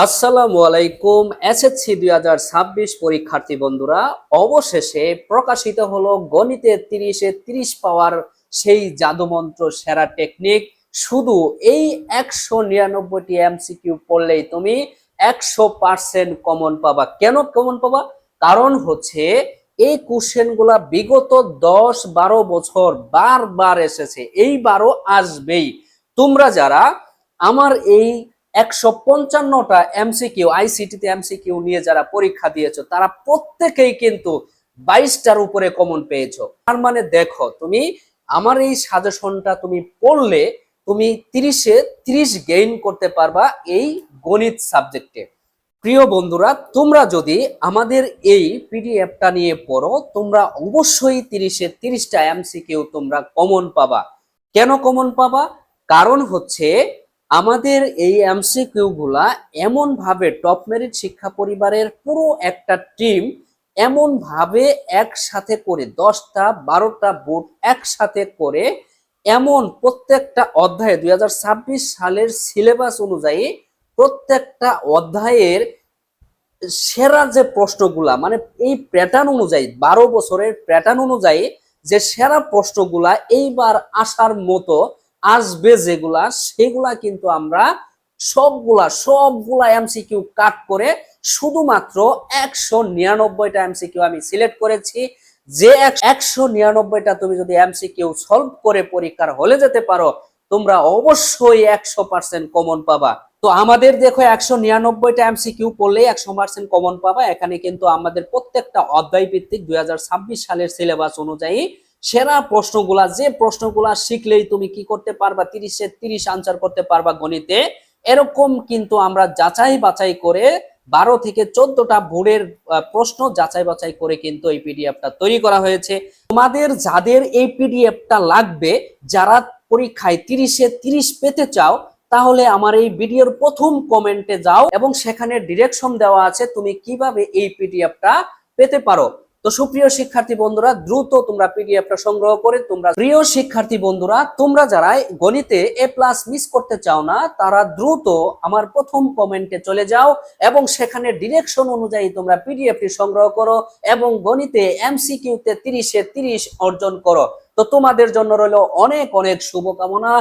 আসসালামু আলাইকুম। এসএসসি 2026 পরীক্ষার্থী বন্ধুরা, অবশেষে প্রকাশিত হলো গণিতে 30-এ 30 পাওয়ার সেই জাদুমন্ত্র সেরা টেকনিক। শুধু এই 199টি এমসিকিউ পড়লেই তুমি 100% কমন পাবা। কেন কমন পাবা? কারণ হচ্ছে এই কোশ্চেন গুলা বিগত 10-12 বছর বারবার এসেছে, এইবারও আসবেই। তোমরা যারা আমার এই 155টা এমসিকিউ আইসিটিতে এমসিকিউ নিয়ে যারা পরীক্ষা দিয়েছো তারা প্রত্যেকেই কিন্তু 22টার উপরে কমন পেয়েছো। তার মানে দেখো, তুমি আমার এই সাজেশনটা তুমি পড়লে তুমি 30-এ 30 গেইন করতে পারবা এই গণিত সাবজেক্টে। প্রিয় বন্ধুরা, তোমরা যদি আমাদের এই পিডিএফটা নিয়ে পড়ো, তোমরা অবশ্যই 30-এ 30টা এমসিকিউ তোমরা কমন পাবা। কেন কমন পাবা? কারণ হচ্ছে আমাদের এই এমসিকিউ গুলা এমন ভাবে টপ মেরিট শিক্ষা পরিবারের পুরো একটা টিম এমন ভাবে একসাথে করে 10টা 12টা বোর্ড একসাথে করে এমন প্রত্যেকটা অধ্যায়ে 2026 সালের সিলেবাস অনুযায়ী প্রত্যেকটা অধ্যায়ের সেরা যে প্রশ্নগুলা, মানে এই প্যাটার্ন অনুযায়ী 12 বছরের প্যাটার্ন অনুযায়ী যে সেরা প্রশ্নগুলা এইবার আসার মতো আসবে যেগুলা, সেগুলা কিন্তু আমরা সবগুলা এমসিকিউ কাট করে শুধুমাত্র 199টা এমসিকিউ আমি সিলেক্ট করেছি। যে 199টা তুমি যদি এমসিকিউ সলভ করে পরীক্ষার হলে যেতে পারো, তোমরা অবশ্যই 100% কমন পাবা। তো আমাদের দেখো 199টা এমসিকিউ পড়লে 100% কমন পাবা। এখানে কিন্তু আমাদের প্রত্যেকটা অধ্যায় ভিত্তিক 2026 সালের সিলেবাস অনুযায়ী সেরা প্রশ্নগুলা, যে প্রশ্নগুলা শিখলেই তুমি কি করতে পারবা, 30-এ 30 আনসার করতে পারবা গণিতে, এরকম কিন্তু আমরা যাচাই বাছাই করে 12 থেকে 14টা বোর্ডের প্রশ্ন যাচাই বাছাই করে কিন্তু এই পিডিএফটা তৈরি করা হয়েছে। তোমাদের যাদের এই পিডিএফটা লাগবে, যারা পরীক্ষায় 30-এ 30 পেতে চাও, তাহলে আমার এই ভিডিওর প্রথম কমেন্টে যাও এবং সেখানে ডিরেকশন দেওয়া আছে তুমি কিভাবে এই পিডিএফটা পেতে পারো। তো সুপ্রিয় শিক্ষার্থী বন্ধুরা, দ্রুত তোমরা পিডিএফটা সংগ্রহ করে তোমরা, প্রিয় শিক্ষার্থী বন্ধুরা, তোমরা যারা গণিতে এ প্লাস মিস করতে চাও না, তারা দ্রুত আমার প্রথম কমেন্টে চলে যাও এবং সেখানে ডিরেকশন অনুযায়ী তোমরা পিডিএফটি সংগ্রহ করো এবং গণিতে এমসিকিউতে 30-এ 30 অর্জন করো। তো তোমাদের জন্য রইল অনেক অনেক শুভকামনা।